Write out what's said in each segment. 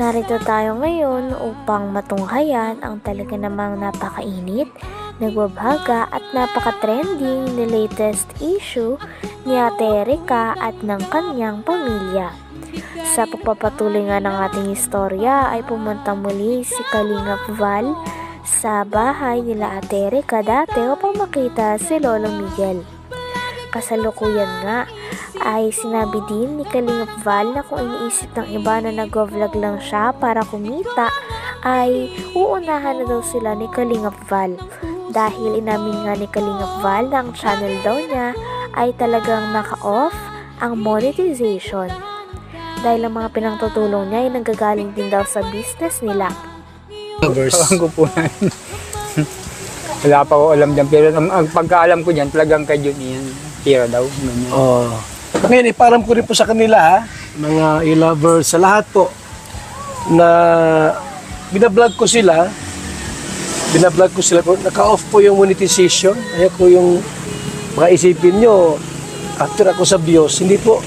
Narito tayo ngayon upang matunghayan ang talaga namang napakainit, nagbabaga at napaka-trending na latest issue ni Ate Erica at ng kanyang pamilya. Sa pagpapatuloy nga ng ating istorya ay pumunta muli si Kalingap Val sa bahay nila Ate Erica dati upang makita si Lolo Miguel. Kasalukuyan nga ay sinabi din ni Kalingap Val na kung iniisip ng iba na nag-vlog lang siya para kumita ay uunahan na daw sila ni Kalingap Val. Dahil inamin nga ni Kalingap Val na ang channel daw niya ay talagang naka-off ang monetization. Dahil ang mga pinangtutulong niya ay nanggagaling din daw sa business nila. Alam ko po na. Wala pa ko alam dyan. Pero ang pagkaalam ko dyan, talagang kay Jun yan. Tira daw. Oh. Ngayon, iparam ko rin po sa kanila, ha? Mga e-lovers, sa lahat po, na binablog ko sila, naka-off po yung monetization. Ayaw ko yung mga isipin nyo, after ako sa views, hindi po.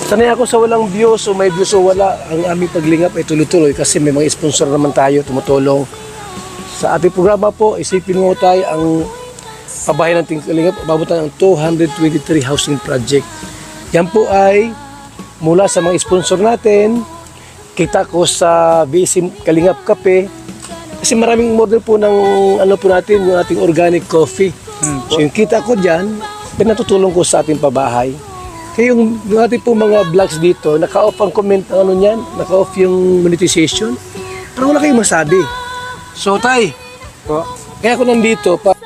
Sanay ako sa walang views o may views o wala. Ang aming paglingap ay tuloy-tuloy kasi may mga sponsor naman tayo, tumutulong. Sa ating programa po, isipin mo tayo ang pabahay ng Kalingap, ababutan ng 223 housing project. Yan po ay mula sa mga sponsor natin, kita ko sa BSM Kalingap Kape, kasi maraming model po ng ano po natin, yung ating organic coffee. So yung kita ko dyan, pinatutulong ko sa ating pabahay. Kaya yung ating po mga vlogs dito, naka-off ang comment, ano niyan, naka-off yung monetization. Pero wala kayong masabi. So tay, kaya ako nandito pa.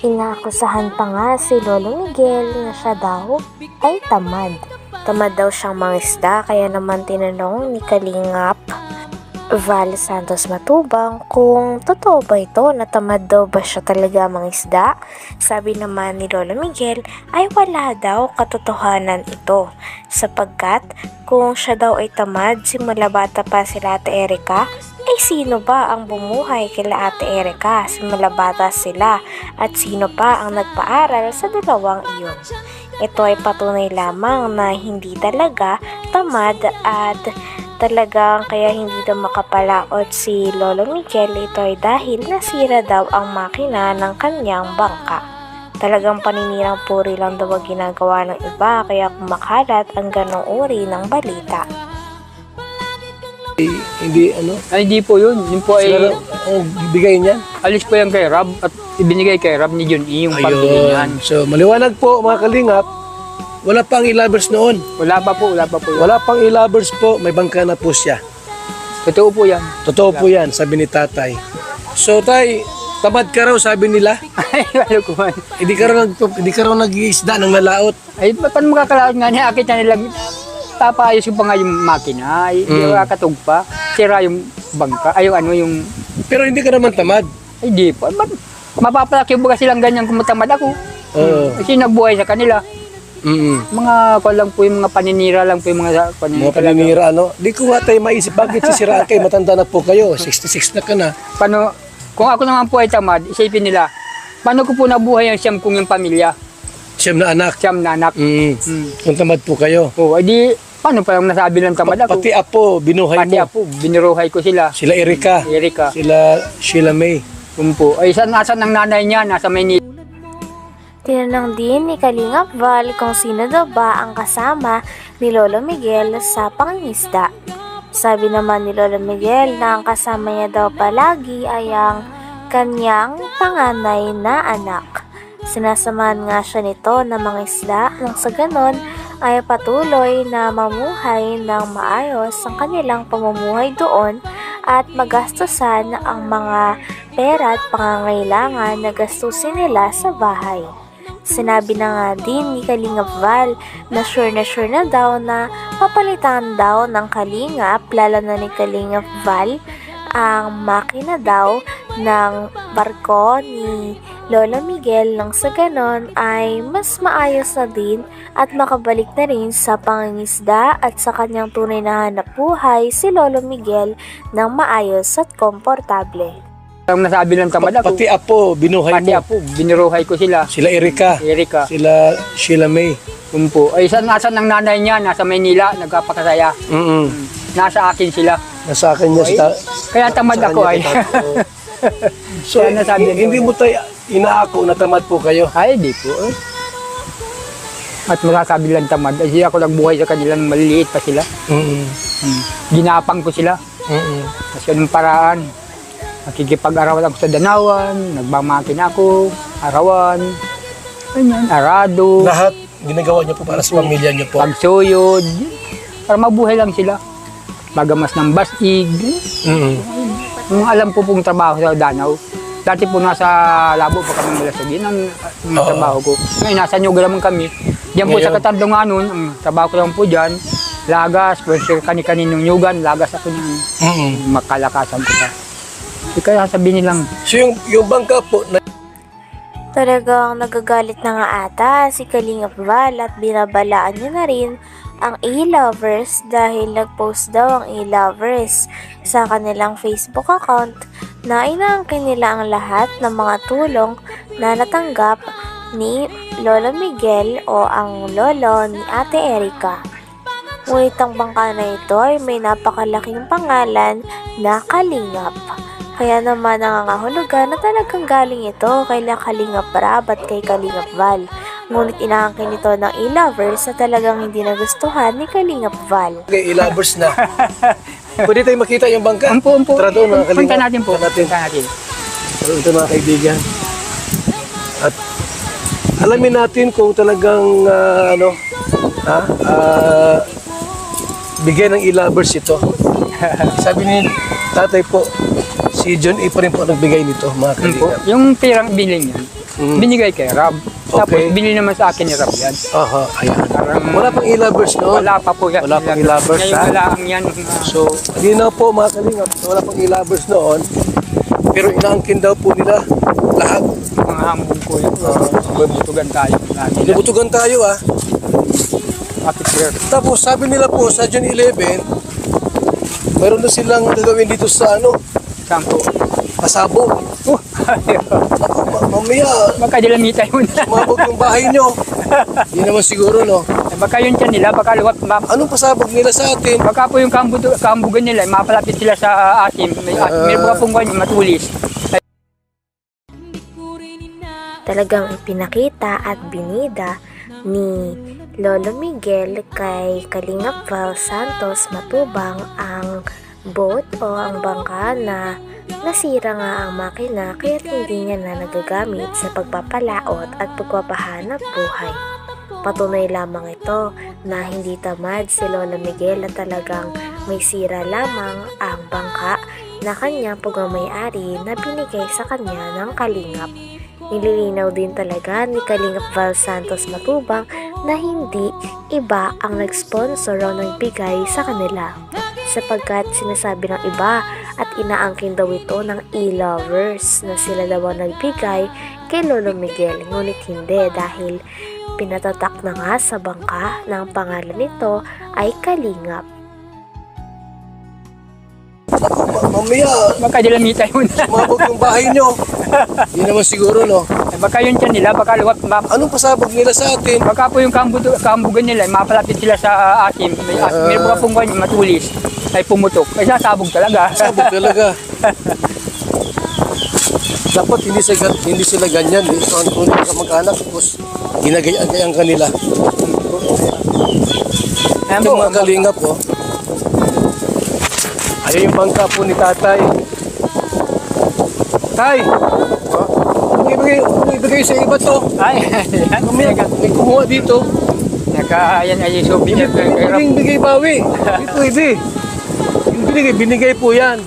Inaakusahan pa nga si Lolo Miguel na siya daw ay tamad. Tamad daw siyang mangisda kaya naman tinanong ni Kalingap Val Santos Matubang kung totoo ba ito na tamad daw ba siya talaga mangisda. Sabi naman ni Lolo Miguel ay wala daw katotohanan ito sapagkat kung siya daw ay tamad simula bata pa sila Ate Erica, ay sino ba ang bumuhay kila Ate Erica simula bata sila at sino pa ang nagpaaral sa dalawang iyon. Ito ay patunay lamang na hindi talaga tamad at talagang kaya hindi daw makapalaot si Lolo Miguel. Ito ay dahil nasira daw ang makina ng kanyang bangka. Talagang paninirang puri lang daw ang ginagawa ng iba kaya kumakalat ang ganong uri ng balita. Hindi ano? Ay, hindi po yun. Yun po ay Sila ang bigay niyan. alis po yan kay Rob at ibinigay kay Rob ni Jun yung pambili niyan. So maliwanag po mga Kalingap, wala pang e-lovers noon. Wala pa po. Wala pang e-lovers po, may bangka na po siya. Totoo po yan. Totoo po yan, sabi ni tatay. So tay, tamad ka raw, sabi nila. Ay, wala ko man. Hindi ka raw nag-iisda ng nalaot. Ay, paano makakalaot nga niya? Akit na nilang tapaayos ko pa nga yung makina. Ay, hindi makakatug pa. Sira yung bangka. Ay, yung Pero hindi ka naman tamad. Ay, di po. Mapapalaki yung baga silang ganyan kung matamad ako. Oo. Kasi nagbuhay sa kanila. Mga lang po yung mga paninira lang po yung mga paninira, ano? Di ko nga tayo maisip, bakit sisiraan kayo? Matanda na po kayo, 66 na ka na. Paano, kung ako naman po ay tamad, isipin nila, paano ko po nabuhay ang siyam kong yung pamilya? Siyam na anak. Siyam na anak. Kung tamad po kayo. Oo, di, paano pa yung nasabi ng tamad ako? Pati apo, binuhay Pati mo. apo, biniruhay ko sila. Sila Erica. Sila Sheila May. Po. Ay, nasan ang nanay niya? Nasa Maynila. Tinanong din ni Kalingap Val kung sino daw ba ang kasama ni Lolo Miguel sa pangingisda. Sabi naman ni Lolo Miguel na ang kasama niya daw palagi ay ang kanyang panganay na anak. Sinasamahan nga siya nito na mangisda nang sa ganon ay patuloy na mamuhay ng maayos ang kanilang pamumuhay doon at magastusan ang mga pera at pangangailangan na gastusin nila sa bahay. Sinabi na nga din ni Kalingap Val na sure na daw na papalitan daw ng Kalingap, lalo na ni Kalingap Val, ang makina daw ng barko ni Lolo Miguel nang sa ganon ay mas maayos na din at makabalik na rin sa pangingisda at sa kanyang tunay na hanap buhay si Lolo Miguel ng maayos at komportable. Ang nasabi ng tamad ako. Pati apo, binuhay mo. Pati apo, biniruhay ko sila. Sila Erica. Sila Sheila May. Po. Ay, nasan ang nanay niya? Nasa Maynila, nagkapakasaya. nasa akin sila. Nasa akin niya Kaya tamad sa ako kanya ay. itago. So, Kaya nasabi niya. hindi mo tayo inaako na tamad po kayo. Ay, di po. At masasabi lang tamad. Ay, ako nagbuhay sa kanila nung maliliit pa sila. Ginapang ko sila. Kasi anong paraan. Nakikipag-arawan ako sa danawan, nagbamakin ako, arawan, ganyan, arado, Lahat ginagawa niyo po para sa pamilya niyo po. pagsuyod, para mabuhay lang sila. Magamas ng basig, yung alam po pong trabaho sa Danau. Dati po nasa labo pa kami mula sa Ginan, ang trabaho ko. Ngayon, nasa Nyuga naman kami. Diyan po sa Ngayon? Katandungan nun, ang trabaho ko lang po dyan, lagas, pwede kani-kaninong nyugan, lagas ako niyan. Makalakasan ko pa. Kaya sabihin nilang, So yung bangka po, Talagang nagagalit na nga ata si Kalingap Val at binabalaan niya na rin ang A-Lovers dahil nag-post daw ang A-Lovers sa kanilang Facebook account na inaangkin nila ang lahat ng mga tulong na natanggap ni Lolo Miguel o ang lolo ni Ate Erica. Ngunit ang bangka na ito ay may napakalaking pangalan na Kalingap. Kaya naman nangangahulugan na talagang galing ito kay Kalingap Rab at kay Kalingap Val. Ngunit inaangkin ito ng A-Lovers na talagang hindi nagustuhan ni Kalingap Val. okay, I-lovers na. Pwede tayo makita yung bangka? umpo. Tara doon, mga kalingap. Punta natin po. Punta natin. Punta natin. So, ito mga kaibigan. At alamin natin kung talagang bigay ng I-lovers ito. Sabi ni tatay po, si John A. pa rin po nagbigay nito, mga Po. kalingap. Yung pirang bilhin niya, binigay kay Rab. Tapos Okay. binili naman sa akin ni Rab yan. Aha, ayan. Parang Wala pang I-lovers noon. wala pa po yan. Wala pang I-lovers, Ngayon ha? wala ang yan. So, hindi na po mga kalingap, wala pang I-lovers noon. Pero inaangkin daw po nila lahat. Mga hambog ko yun. Bubutugan tayo. Inubutugan tayo Kapit sir. Tapos sabi nila po sa June 11, mayroon na silang gagawin dito sa Saan po? Pasabog. Mamaya, Baka dilamita yun. sumabog yung bahay nyo. Hindi naman siguro, no? Baka yun dyan nila. Baka luwat. Anong pasabog nila sa atin? Baka po yung kambugan nila. Mapalapit sila sa asim. May mga pong ganyan, matulis. Talagang ipinakita at binida ni Lolo Miguel kay Kalingap Val Santos Matubang ang boat o ang bangka na nasira nga ang makina kaya hindi niya na nagagamit sa pagpapalaot at pagpapahanap buhay. Patunay lamang ito na hindi tamad si Lolo Miguel na talagang may sira lamang ang bangka na kanyang pagmamayari na binigay sa kanya ng Kalingap. Nililinaw din talaga ni Kalingap Val Santos Matubang na hindi iba ang nag-sponsor o nagbigay sa kanila. Sapagkat sinasabi ng iba at inaangkin daw ito ng A-Lovers na sila daw ang nagbigay kay Lolo Miguel. Ngunit hindi dahil pinatatak na nga sa bangka na ang pangalan nito ay Kalingap. Mamaya, Baka dilamita yun. sumabog yung bahay nyo. Hindi naman siguro, no? Baka yun dyan nila. Baka luwat. Anong pasabog nila sa atin? Baka po yung kambugan nila. Mapalapit sila sa asim. May mga pong ganyan, matulis. Ay pumutok. Ay sasabog talaga. Pasabog talaga. Dapat hindi sila ganyan. Kung hindi ka mag-anak, tapos ginagayang kanila. Ayan Ito po, mga kalingap, oh. Ayun yung bangka po ni tatay. Tay! Ibigay sa iba to. Ay, ayan. Mamaya, may kumuha dito. Ayan ay sobi. Bigay bawi. Hindi pwede. Yung binigay po yan.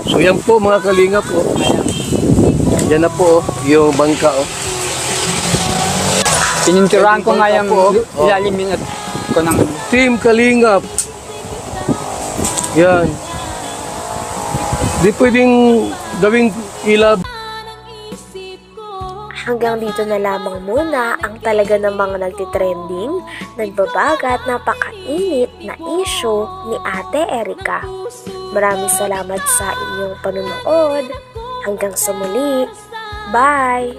So yan po mga kalingap, oh. Yan na po, oh, yung bangka, oh. Pininturahan ko nga yung Oh. ilalimin at ko ng Team Kalingap. Yan. Di pwedeng gawing ilab. Hanggang dito na lamang muna ang talaga namang nagtitrending, nagbabagat, napakainit na issue ni Ate Erica. Maraming salamat sa inyong panunood. Hanggang sa muli. Bye!